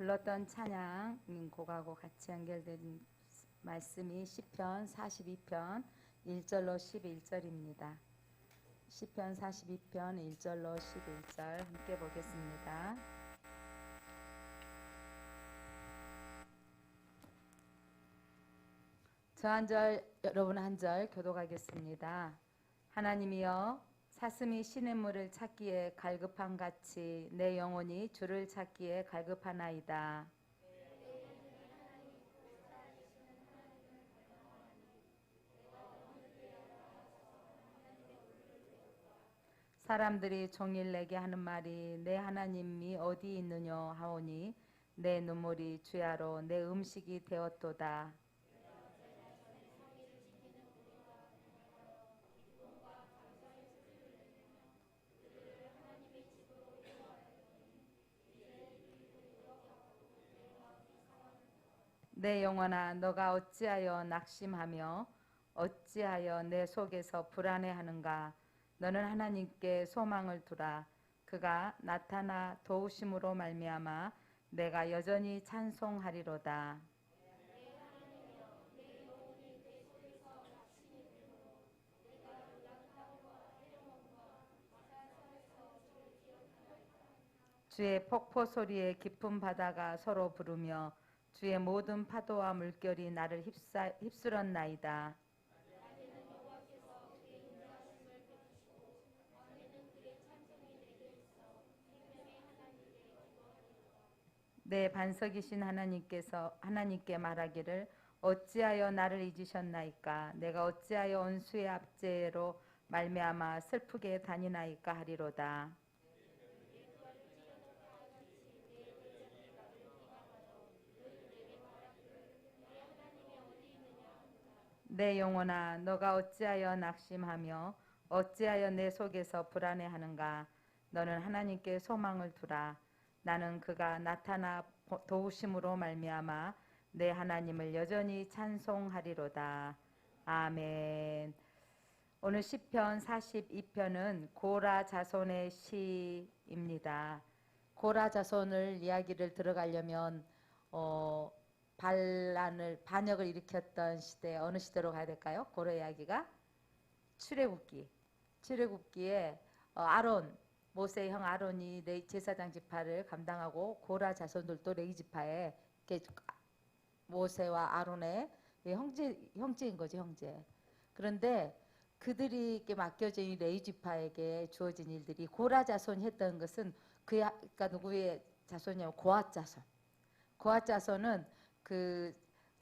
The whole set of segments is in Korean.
불렀던 찬양 곡하고 같이 연결된 말씀이 시편 42편 1절로 11절입니다. 시편 42편 1절로 11절 함께 보겠습니다. 저 한 절, 여러분 한 절 교독하겠습니다. 하나님이여, 사슴이 시냇물을 찾기에 갈급함 같이 내 영혼이 주를 찾기에 갈급하나이다. 사람들이 종일 내게 하는 말이 내 하나님이 어디 있느냐 하오니 내 눈물이 주야로 내 음식이 되었도다. 내 영혼아, 너가 어찌하여 낙심하며 어찌하여 내 속에서 불안해하는가? 너는 하나님께 소망을 두라. 그가 나타나 도우심으로 말미암아 내가 여전히 찬송하리로다. 주의 폭포 소리에 깊은 바다가 서로 부르며 주의 모든 파도와 물결이 나를 휩쓸었나이다. 내 반석이신 하나님께 말하기를 어찌하여 나를 잊으셨나이까? 내가 어찌하여 원수의 압제로 말미암아 슬프게 다니나이까 하리로다. 내 영혼아, 너가 어찌하여 낙심하며 어찌하여 내 속에서 불안해하는가? 너는 하나님께 소망을 두라. 나는 그가 나타나 도우심으로 말미암아 내 하나님을 여전히 찬송하리로다. 아멘. 오늘 시편 42편은 고라 자손의 시입니다. 고라 자손을 이야기를 들어가려면 반역을 일으켰던 시대, 어느 시대로 가야 될까요? 고라 이야기가 출애굽기에 아론, 모세의 형 아론이 제사장 지파를 감당하고 고라 자손들도 레위 지파에 모세와 아론의 형제인 거죠, 형제. 그런데 그들이 이렇게 맡겨진 이 레위 지파에게 주어진 일들이 고라 자손이 했던 것은 그러니까 누구의 자손이냐면 고앗 자손. 고앗 자손은 그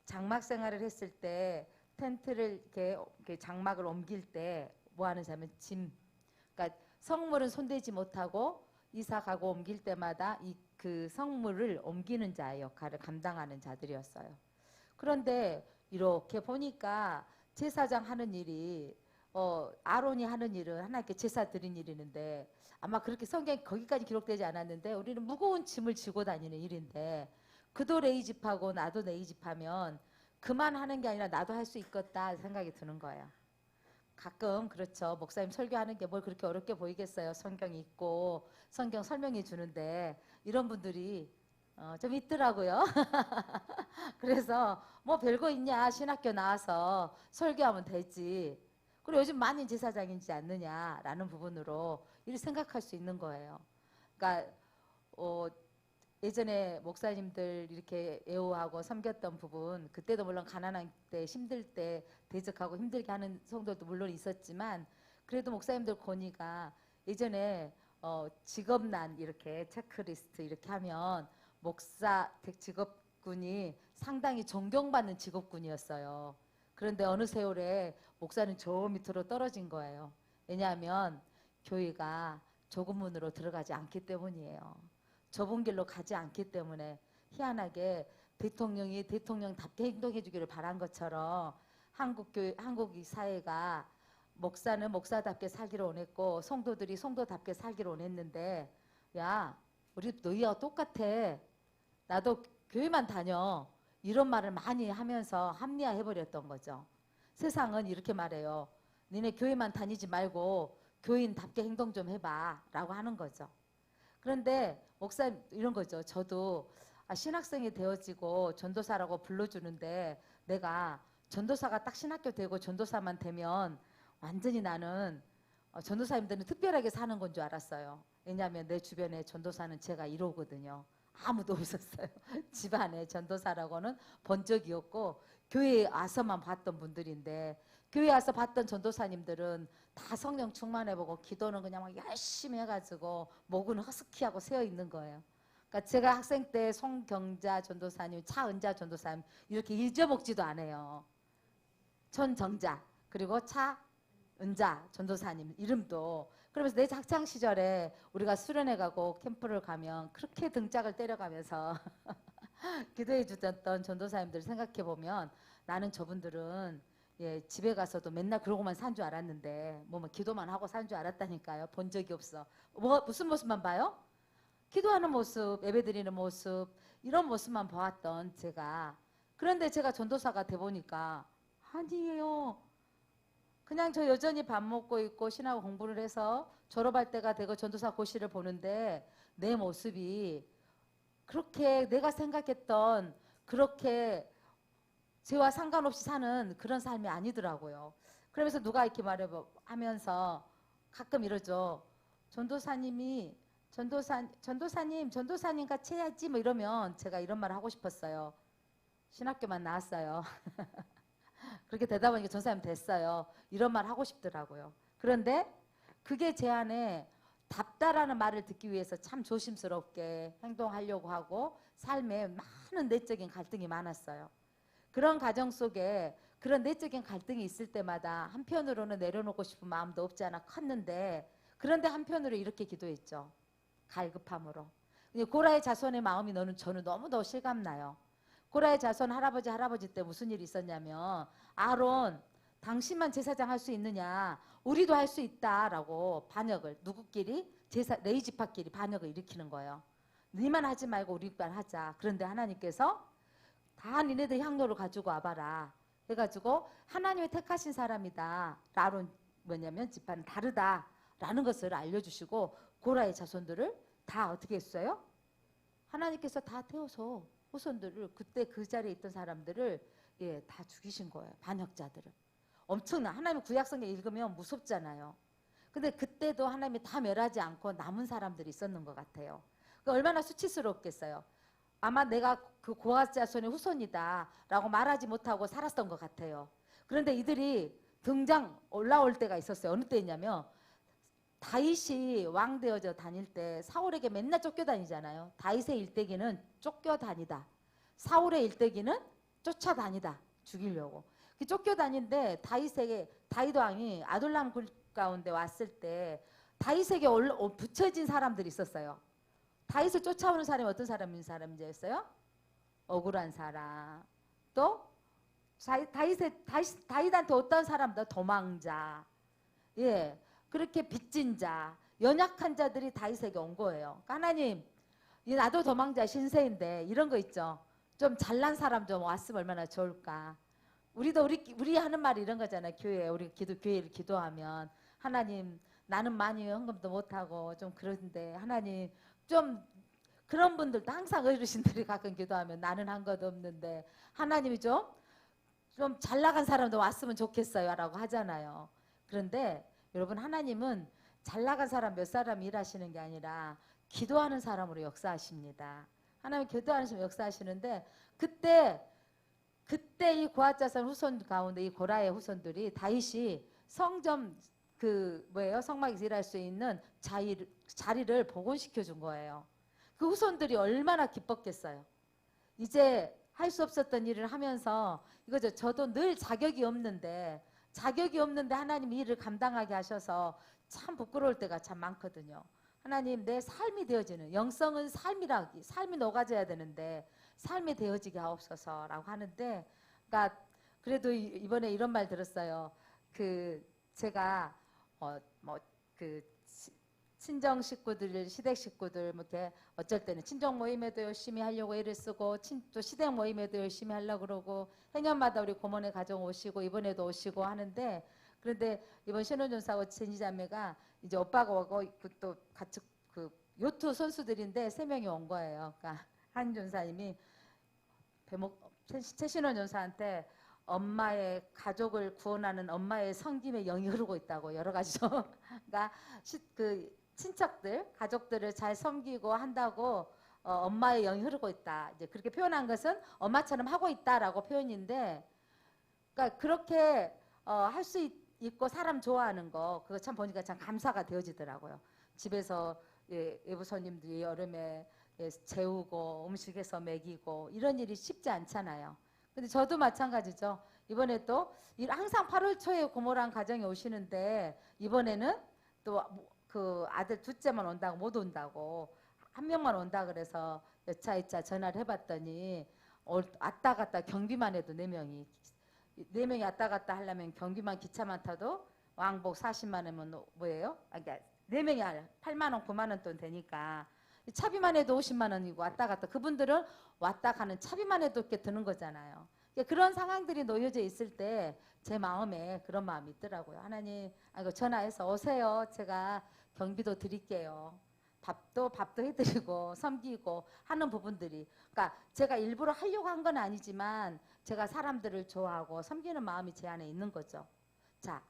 장막 생활을 했을 때 텐트를 이렇게 장막을 옮길 때 뭐 하는 자면 그러니까 성물은 손대지 못하고 이사 가고 옮길 때마다 그 성물을 옮기는 자의 역할을 감당하는 자들이었어요. 그런데 이렇게 보니까 제사장 하는 일이 아론이 하는 일은 하나님께 제사 드린 일이는데 아마 그렇게 성경에 거기까지 기록되지 않았는데 우리는 무거운 짐을 지고 다니는 일인데 그도 레위 지파고 나도 레위 지파면 그만 하는 게 아니라 나도 할 수 있겠다 생각이 드는 거예요. 가끔 그렇죠. 목사님 설교하는 게 뭘 그렇게 어렵게 보이겠어요. 성경이 있고 성경 설명해 주는데 이런 분들이 좀 있더라고요. 그래서 뭐 별거 있냐, 신학교 나와서 설교하면 되지. 그리고 요즘 많이 제사장이지 않느냐라는 부분으로 이렇게 생각할 수 있는 거예요. 그러니까 예전에 목사님들 이렇게 애호하고 섬겼던 부분, 그때도 물론 가난한 때 힘들 때 대적하고 힘들게 하는 성도도 물론 있었지만 그래도 목사님들 권위가 예전에 직업란 이렇게 체크리스트 이렇게 하면 목사 직업군이 상당히 존경받는 직업군이었어요. 그런데 어느 세월에 목사는 저 밑으로 떨어진 거예요. 왜냐하면 교회가 좁은 문으로 들어가지 않기 때문이에요. 좁은 길로 가지 않기 때문에 희한하게 대통령이 대통령답게 행동해 주기를 바란 것처럼 한국 사회가 목사는 목사답게 살기를 원했고 성도들이 성도답게 살기를 원했는데 야, 우리 너희와 똑같아. 나도 교회만 다녀. 이런 말을 많이 하면서 합리화해버렸던 거죠. 세상은 이렇게 말해요. 니네 교회만 다니지 말고 교인답게 행동 좀 해봐 라고 하는 거죠. 그런데 목사님 이런 거죠. 저도 신학생이 되어지고 전도사라고 불러주는데 내가 전도사가 딱 신학교 되고 전도사만 되면 완전히 나는 전도사님들은 특별하게 사는 건 줄 알았어요. 왜냐하면 내 주변에 전도사는 제가 1호거든요. 아무도 없었어요. 집안에 전도사라고는 본 적이 없고 교회에 와서만 봤던 분들인데, 교회 와서 봤던 전도사님들은 다 성령 충만해보고 기도는 그냥 막 열심히 해가지고 목은 허스키하고 세어 있는 거예요. 그러니까 제가 학생 때 송경자 전도사님, 차은자 전도사님 이렇게 잊어먹지도 않아요. 전정자 그리고 차은자 전도사님 이름도. 그러면서 내 학창 시절에 우리가 수련회 가고 캠프를 가면 그렇게 등짝을 때려가면서 기도해 주셨던 전도사님들 생각해 보면 나는 저분들은 집에 가서도 맨날 그러고만 산 줄 알았는데 뭐 기도만 하고 산 줄 알았다니까요. 본 적이 없어. 무슨 모습만 봐요? 기도하는 모습, 예배드리는 모습, 이런 모습만 보았던 제가. 그런데 제가 전도사가 돼 보니까 아니에요. 그냥 저 여전히 밥 먹고 있고 신하고 공부를 해서 졸업할 때가 되고 전도사 고시를 보는데 내 모습이 그렇게 내가 생각했던 그렇게 죄와 상관없이 사는 그런 삶이 아니더라고요. 그러면서 누가 이렇게 말하면서 가끔 이러죠. 전도사님 같이 해야지 뭐 이러면 제가 이런 말을 하고 싶었어요. 신학교만 나왔어요. 그렇게 되다 보니까 전사님 됐어요. 이런 말 하고 싶더라고요. 그런데 그게 제 안에 답다라는 말을 듣기 위해서 참 조심스럽게 행동하려고 하고 삶에 많은 내적인 갈등이 많았어요. 그런 가정 속에 그런 내적인 갈등이 있을 때마다 한편으로는 내려놓고 싶은 마음도 없지 않아 컸는데, 그런데 한편으로 이렇게 기도했죠. 갈급함으로. 고라의 자손의 마음이 저는 너무도 실감나요. 고라의 자손 할아버지 때 무슨 일이 있었냐면, 아론 당신만 제사장 할 수 있느냐, 우리도 할 수 있다라고 반역을, 누구끼리? 레위지파끼리 반역을 일으키는 거예요. 니만 하지 말고 우리만 하자. 그런데 하나님께서 다 니네들 향로를 가지고 와봐라 해가지고 하나님의 택하신 사람이다. 아론 뭐냐면 지파는 다르다라는 것을 알려주시고 고라의 자손들을 다 어떻게 했어요? 하나님께서 다 태워서 후손들을, 그때 그 자리에 있던 사람들을 다 죽이신 거예요. 반역자들을. 엄청나. 하나님 구약성경 읽으면 무섭잖아요. 근데 그때도 하나님이 다 멸하지 않고 남은 사람들이 있었는 것 같아요. 그러니까 얼마나 수치스럽겠어요. 아마 내가 그 고아 자손의 후손이다 라고 말하지 못하고 살았던 것 같아요. 그런데 이들이 등장 올라올 때가 있었어요. 어느 때였냐면 다윗이 왕 되어져 다닐 때 사울에게 맨날 쫓겨다니잖아요. 다윗의 일대기는 쫓겨다니다, 사울의 일대기는 쫓아다니다 죽이려고. 쫓겨다니는데 다윗 왕이 아둘람 굴 가운데 왔을 때 다윗에게 붙여진 사람들이 있었어요. 다윗을 쫓아오는 사람이 어떤 사람이었어요? 억울한 사람. 또 다윗한테 어떤 사람들? 도망자. 그렇게 빚진 자, 연약한 자들이 다윗에게 온 거예요. 그러니까 하나님, 나도 도망자 신세인데 이런 거 있죠. 좀 잘난 사람 좀 왔으면 얼마나 좋을까. 우리 하는 말이 이런 거잖아요. 교회를 기도하면 하나님, 나는 많이 헌금도 못하고 좀 그런데 하나님, 좀 그런 분들도 항상 어르신들이 가끔 기도하면 나는 한 것도 없는데 하나님이 좀 잘 나간 사람도 왔으면 좋겠어요 라고 하잖아요. 그런데 여러분, 하나님은 잘 나간 사람 몇 사람 일하시는 게 아니라 기도하는 사람으로 역사하십니다. 하나님 기도하는 사람 역사하시는데 그때 이 고아자손 후손 가운데 이 고라의 후손들이 다윗이 성전 성막에서 일할 수 있는 자리를 복원시켜 준 거예요. 그 후손들이 얼마나 기뻤겠어요. 이제 할 수 없었던 일을 하면서 이거죠. 저도 늘 자격이 없는데 하나님 이 일을 감당하게 하셔서 참 부끄러울 때가 참 많거든요. 하나님, 내 삶이 되어지는, 영성은 삶이 녹아져야 되는데 삶이 되어지게 하옵소서라고 하는데, 그러니까 그래도 이번에 이런 말 들었어요. 제가 친정 식구들, 시댁 식구들 이렇게 어쩔 때는 친정 모임에도 열심히 하려고 애를 쓰고 또 시댁 모임에도 열심히 하려고 그러고 해년마다 우리 고모네 가정 오시고 이번에도 오시고 하는데, 그런데 이번 신혼전사하고 진지자매가 이제 오빠가 오고 또 같이 요트 선수들인데 3명이 온 거예요. 그러니까 한 전사님이 최신원 전사한테 엄마의 가족을 구원하는 엄마의 성김에 영이 흐르고 있다고 여러 가지죠. 그러니까 그 친척들, 가족들을 잘 섬기고 한다고 엄마의 영이 흐르고 있다. 이제 그렇게 표현한 것은 엄마처럼 하고 있다라고 표현인데, 그러니까 그렇게 할 수 있고 사람 좋아하는 거 그거 참 보니까 참 감사가 되어지더라고요. 집에서 외부 손님들이 여름에 재우고 음식해서 먹이고 이런 일이 쉽지 않잖아요. 근데 저도 마찬가지죠. 이번에 또 항상 8월 초에 고모랑 가정에 오시는데 이번에는 또 그 아들 둘째만 온다고 못 온다고 한 명만 온다 그래서 여차이차 전화를 해봤더니 왔다 갔다 경비만 해도 4명이 4명이 왔다 갔다 하려면 경비만 기차만 타도 왕복 40만 원이면 뭐예요? 그러니까 4명이 8만 원 9만 원 돈 되니까 차비만 해도 50만 원이고 왔다 갔다 그분들은 왔다 가는 차비만 해도 이렇게 드는 거잖아요. 그런 상황들이 놓여져 있을 때 제 마음에 그런 마음이 있더라고요. 하나님, 전화해서 오세요. 제가 경비도 드릴게요. 밥도 해드리고 섬기고 하는 부분들이, 그러니까 제가 일부러 하려고 한 건 아니지만 제가 사람들을 좋아하고 섬기는 마음이 제 안에 있는 거죠. 자,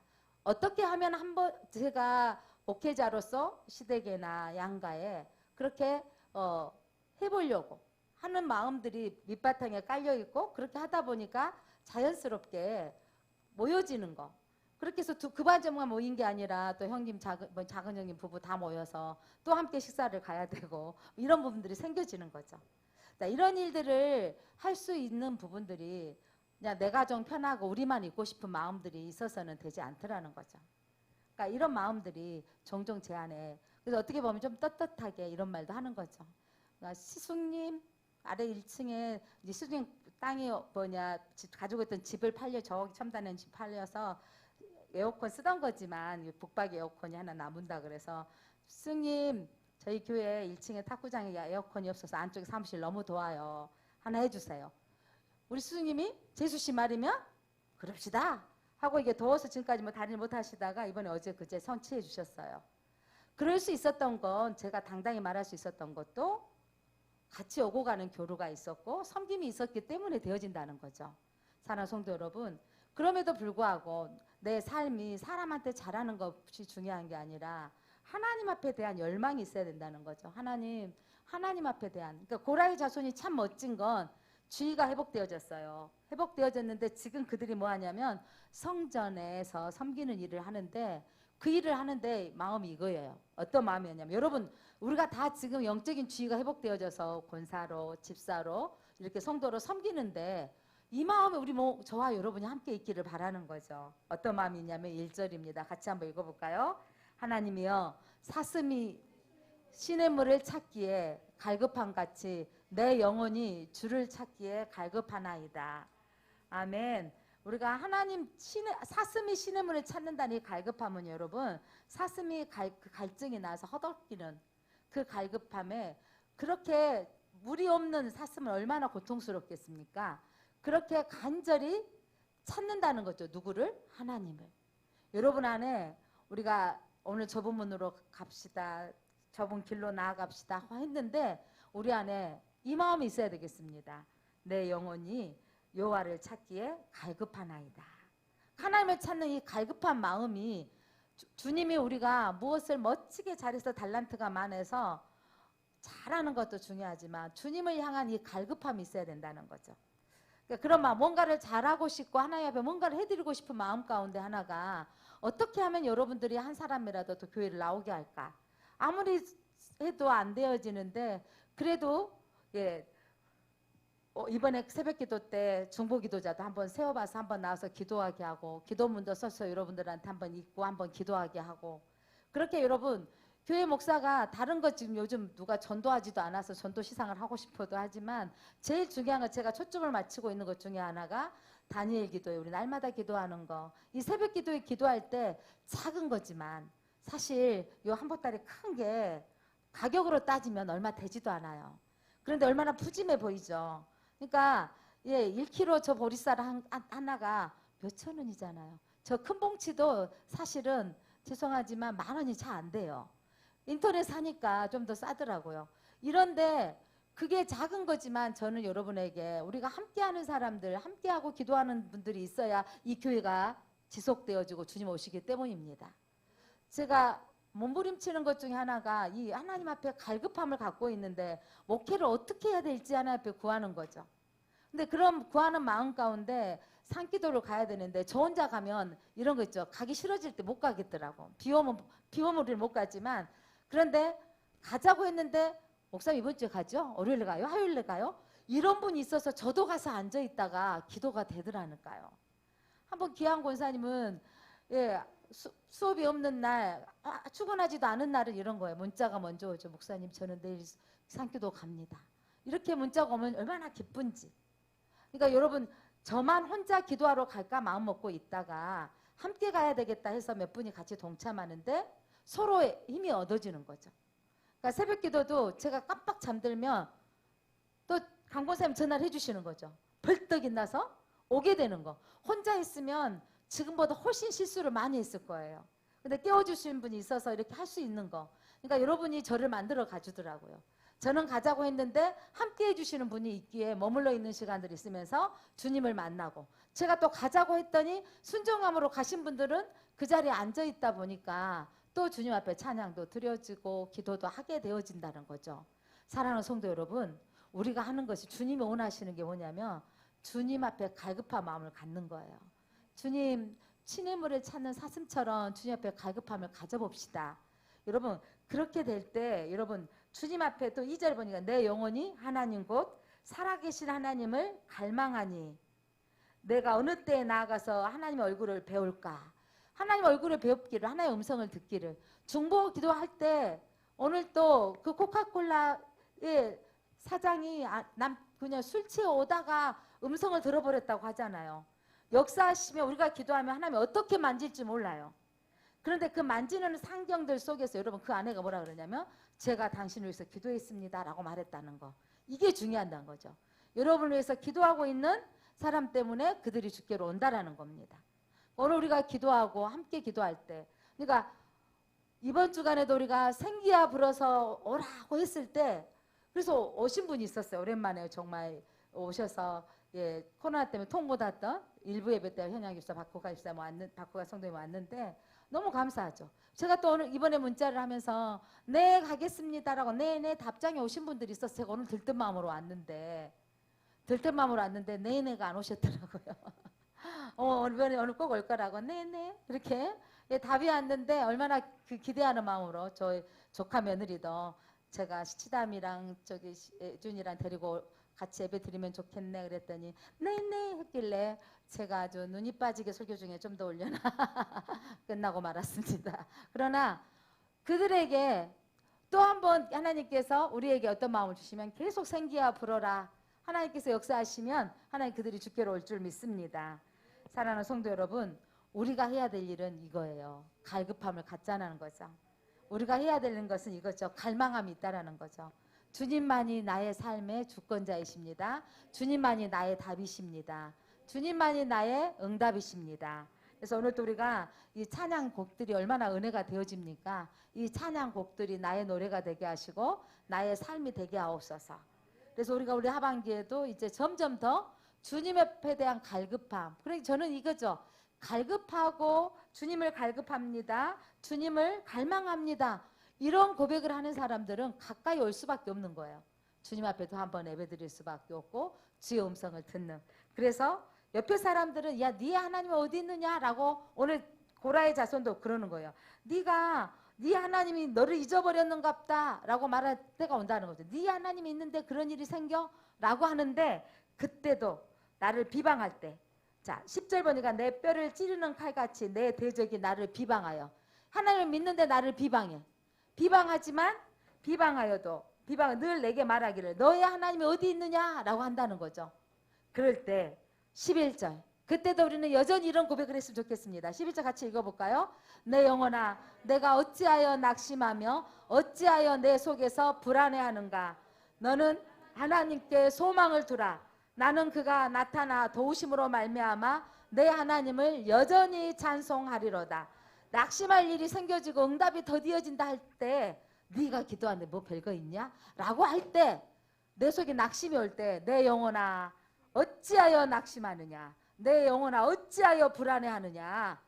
어떻게 하면 한번 제가 목회자로서 시댁이나 양가에 그렇게 해보려고 하는 마음들이 밑바탕에 깔려 있고 그렇게 하다 보니까 자연스럽게 모여지는 거. 그렇게 해서 그 반점만 모인 게 아니라 또 형님, 작은 형님 부부 다 모여서 또 함께 식사를 가야 되고 이런 부분들이 생겨지는 거죠. 자, 이런 일들을 할 수 있는 부분들이 그냥 내 가정 편하고 우리만 있고 싶은 마음들이 있어서는 되지 않더라는 거죠. 그러니까 이런 마음들이 종종 제 안에, 그래서 어떻게 보면 좀 떳떳하게 이런 말도 하는 거죠. 그러니까 시숙님 아래 1층에 이제 시숙님 땅이 가지고 있던 집을 팔려 저기 첨단한 집 팔려서 에어컨 쓰던 거지만 북박 에어컨이 하나 남은다 그래서 스님 저희 교회 1층에 탁구장에 에어컨이 없어서 안쪽에 사무실 너무 더워요. 하나 해주세요. 우리 스님이 재수씨 말이면 그럽시다 하고 이게 더워서 지금까지 뭐 다리를 못 하시다가 이번에 어제 그제 성취해 주셨어요. 그럴 수 있었던 건 제가 당당히 말할 수 있었던 것도 같이 오고 가는 교류가 있었고 섬김이 있었기 때문에 되어진다는 거죠. 사랑하는 성도 여러분, 그럼에도 불구하고 내 삶이 사람한테 잘하는 것이 중요한 게 아니라 하나님 앞에 대한 열망이 있어야 된다는 거죠. 하나님 앞에 대한. 그러니까 고라의 자손이 참 멋진 건 주의가 회복되어졌어요. 회복되어졌는데 지금 그들이 뭐 하냐면 성전에서 섬기는 일을 하는데 그 일을 하는데 마음이 이거예요. 어떤 마음이었냐면 여러분 우리가 다 지금 영적인 주의가 회복되어져서 권사로 집사로 이렇게 성도로 섬기는데 이 마음에 우리 저와 여러분이 함께 있기를 바라는 거죠. 어떤 마음이 있냐면 1절입니다. 같이 한번 읽어볼까요? 하나님이여 사슴이 시냇물을 찾기에 갈급함같이 내 영혼이 주를 찾기에 갈급하나이다. 아멘. 우리가 사슴이 시냇물을 찾는다는 이 갈급함은 여러분 사슴이 갈증이 나서 허덕이는 그 갈급함에 그렇게 물이 없는 사슴은 얼마나 고통스럽겠습니까? 그렇게 간절히 찾는다는 거죠. 누구를? 하나님을. 여러분 안에 우리가 오늘 좁은 문으로 갑시다. 좁은 길로 나아갑시다 했는데 우리 안에 이 마음이 있어야 되겠습니다. 내 영혼이 여호와를 찾기에 갈급하나이다. 하나님을 찾는 이 갈급한 마음이 주님이 우리가 무엇을 멋지게 잘해서 달란트가 많아서 잘하는 것도 중요하지만 주님을 향한 이 갈급함이 있어야 된다는 거죠. 그러니까 그런 마음, 뭔가를 잘하고 싶고 하나님 앞에 뭔가를 해드리고 싶은 마음 가운데 하나가 어떻게 하면 여러분들이 한 사람이라도 더 교회를 나오게 할까? 아무리 해도 안 되어지는데 그래도 이번에 새벽기도 때 중보기도자도 한번 세워봐서 한번 나와서 기도하게 하고 기도문도 써서 여러분들한테 한번 읽고 한번 기도하게 하고 그렇게 여러분 교회 목사가 다른 거 지금 요즘 누가 전도하지도 않아서 전도 시상을 하고 싶어도 하지만 제일 중요한 건 제가 초점을 맞추고 있는 것 중에 하나가 다니엘 기도에 우리 날마다 기도하는 거. 이 새벽 기도에 기도할 때 작은 거지만 사실 요 한 보따리 큰 게 가격으로 따지면 얼마 되지도 않아요. 그런데 얼마나 푸짐해 보이죠. 그러니까 1kg 저 보리쌀 하나가 몇천 원이잖아요. 저 큰 봉치도 사실은 죄송하지만 10,000원이 잘 안 돼요. 인터넷 사니까 좀 더 싸더라고요. 이런데 그게 작은 거지만 저는 여러분에게 우리가 함께하는 사람들, 함께하고 기도하는 분들이 있어야 이 교회가 지속되어지고 주님 오시기 때문입니다. 제가 몸부림치는 것 중에 하나가 이 하나님 앞에 갈급함을 갖고 있는데 목회를 어떻게 해야 될지 하나님 앞에 구하는 거죠. 근데 그런 구하는 마음 가운데 산기도를 가야 되는데 저 혼자 가면 이런 거 있죠. 가기 싫어질 때 못 가겠더라고. 비 오면 우리는 못 가지만 그런데 가자고 했는데 목사님 이번 주에 가죠? 월요일에 가요? 화요일에 가요? 이런 분이 있어서 저도 가서 앉아 있다가 기도가 되더라니까요. 한번 기한 권사님은 수업이 없는 날, 출근하지도 않은 날은 이런 거예요. 문자가 먼저 오죠. 목사님 저는 내일 산기도 갑니다. 이렇게 문자가 오면 얼마나 기쁜지. 그러니까 여러분 저만 혼자 기도하러 갈까 마음 먹고 있다가 함께 가야 되겠다 해서 몇 분이 같이 동참하는데 서로의 힘이 얻어지는 거죠. 그러니까 새벽 기도도 제가 깜빡 잠들면 또 강권사님 전화를 해주시는 거죠. 벌떡 일어나서 오게 되는 거. 혼자 있으면 지금보다 훨씬 실수를 많이 했을 거예요. 근데 깨워주시는 분이 있어서 이렇게 할 수 있는 거. 그러니까 여러분이 저를 만들어 가주더라고요. 저는 가자고 했는데 함께 해주시는 분이 있기에 머물러 있는 시간들이 있으면서 주님을 만나고 제가 또 가자고 했더니 순종함으로 가신 분들은 그 자리에 앉아 있다 보니까 또 주님 앞에 찬양도 드려지고 기도도 하게 되어진다는 거죠. 사랑하는 성도 여러분, 우리가 하는 것이 주님이 원하시는 게 뭐냐면 주님 앞에 갈급한 마음을 갖는 거예요. 주님 친해물을 찾는 사슴처럼 주님 앞에 갈급함을 가져봅시다. 여러분 그렇게 될 때 여러분 주님 앞에 또 2절 보니까 내 영혼이 하나님 곧 살아계신 하나님을 갈망하니 내가 어느 때에 나아가서 하나님의 얼굴을 배울까. 하나님 얼굴을 배웁기를 하나님의 음성을 듣기를 중보 기도할 때 오늘 또 그 코카콜라의 사장이 그냥 술 취해 오다가 음성을 들어버렸다고 하잖아요. 역사하시면 우리가 기도하면 하나님이 어떻게 만질지 몰라요. 그런데 그 만지는 상경들 속에서 여러분 그 아내가 뭐라 그러냐면 제가 당신을 위해서 기도했습니다 라고 말했다는 거. 이게 중요하다는 거죠. 여러분을 위해서 기도하고 있는 사람 때문에 그들이 주께로 온다라는 겁니다. 오늘 우리가 기도하고 함께 기도할 때 그러니까 이번 주간에도 우리가 생기야 불어서 오라고 했을 때 그래서 오신 분이 있었어요. 오랜만에 정말 오셔서 코로나 때문에 통 못 왔던 일부 예배 때 현양 집사 박호가 집사 박호가 성도님 왔는데 너무 감사하죠. 제가 또 오늘 이번에 문자를 하면서 네 가겠습니다라고 네네 답장이 오신 분들이 있어서 제가 오늘 들뜬 마음으로 왔는데 네네가 안 오셨더라고요. 오늘 꼭 올 거라고 네네 이렇게 답이 왔는데 얼마나 그 기대하는 마음으로 저희 조카 며느리도 제가 시치담이랑 저기 준이랑 데리고 같이 예배 드리면 좋겠네 그랬더니 네네 했길래 제가 아주 눈이 빠지게 설교 중에 좀 더 올려놔 끝나고 말았습니다. 그러나 그들에게 또 한 번 하나님께서 우리에게 어떤 마음을 주시면 계속 생기야 불어라. 하나님께서 역사하시면 하나님 그들이 주께로 올 줄 믿습니다. 사랑하는 성도 여러분, 우리가 해야 될 일은 이거예요. 갈급함을 갖자는 거죠. 우리가 해야 되는 것은 이거죠. 갈망함이 있다라는 거죠. 주님만이 나의 삶의 주권자이십니다. 주님만이 나의 답이십니다. 주님만이 나의 응답이십니다. 그래서 오늘 또 우리가 이 찬양곡들이 얼마나 은혜가 되어집니까? 이 찬양곡들이 나의 노래가 되게 하시고 나의 삶이 되게 하옵소서. 그래서 우리가 우리 하반기에도 이제 점점 더 주님 앞에 대한 갈급함. 그러니까 저는 이거죠. 갈급하고 주님을 갈급합니다. 주님을 갈망합니다. 이런 고백을 하는 사람들은 가까이 올 수밖에 없는 거예요. 주님 앞에도 한번 예배드릴 수밖에 없고 주의 음성을 듣는. 그래서 옆에 사람들은 야, 네 하나님 어디 있느냐라고 오늘 고라의 자손도 그러는 거예요. 네 하나님이 너를 잊어버렸는갑다 라고 말할 때가 온다는 거죠. 네 하나님이 있는데 그런 일이 생겨? 라고 하는데 그때도 나를 비방할 때 자 10절 보니까 내 뼈를 찌르는 칼같이 내 대적이 나를 비방하여 하나님을 믿는데 나를 비방해. 비방하지만 비방하여도 늘 내게 말하기를 너의 하나님이 어디 있느냐라고 한다는 거죠. 그럴 때 11절 그때도 우리는 여전히 이런 고백을 했으면 좋겠습니다. 11절 같이 읽어볼까요? 내 영혼아 내가 어찌하여 낙심하며 어찌하여 내 속에서 불안해하는가. 너는 하나님께 소망을 두라. 나는 그가 나타나 도우심으로 말미암아 내 하나님을 여전히 찬송하리로다. 낙심할 일이 생겨지고 응답이 더디어진다 할 때 네가 기도하는데 뭐 별거 있냐? 라고 할 때 내 속에 낙심이 올 때 내 영혼아 어찌하여 낙심하느냐, 내 영혼아 어찌하여 불안해하느냐,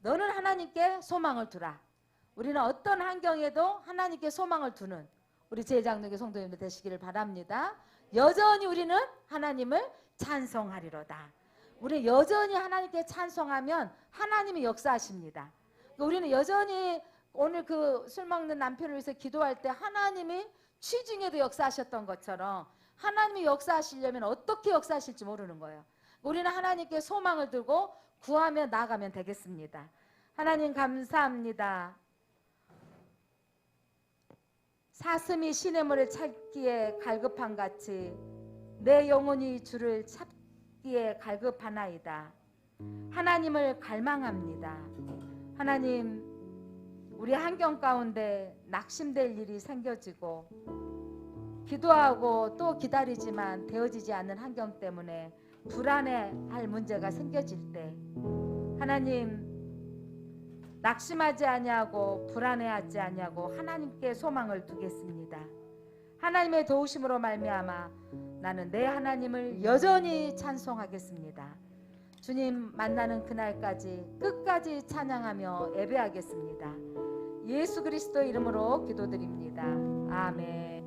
너는 하나님께 소망을 두라. 우리는 어떤 환경에도 하나님께 소망을 두는 우리 제장로교 성도님들 되시기를 바랍니다. 여전히 우리는 하나님을 찬송하리로다. 우리 여전히 하나님께 찬송하면 하나님이 역사하십니다. 우리는 여전히 오늘 그 술 먹는 남편을 위해서 기도할 때 하나님이 취중에도 역사하셨던 것처럼 하나님이 역사하시려면 어떻게 역사하실지 모르는 거예요. 우리는 하나님께 소망을 두고 구하며 나아가면 되겠습니다. 하나님 감사합니다. 사슴이 시냇물을 찾기에 갈급한 같이 내 영혼이 주를 찾기에 갈급하나이다. 하나님을 갈망합니다. 하나님, 우리 환경 가운데 낙심될 일이 생겨지고 기도하고 또 기다리지만 되어지지 않는 환경 때문에 불안해할 문제가 생겨질 때 하나님, 낙심하지 아니하고 불안해하지 아니하고 하나님께 소망을 두겠습니다. 하나님의 도우심으로 말미암아 나는 내 하나님을 여전히 찬송하겠습니다. 주님 만나는 그날까지 끝까지 찬양하며 예배하겠습니다. 예수 그리스도 이름으로 기도드립니다. 아멘.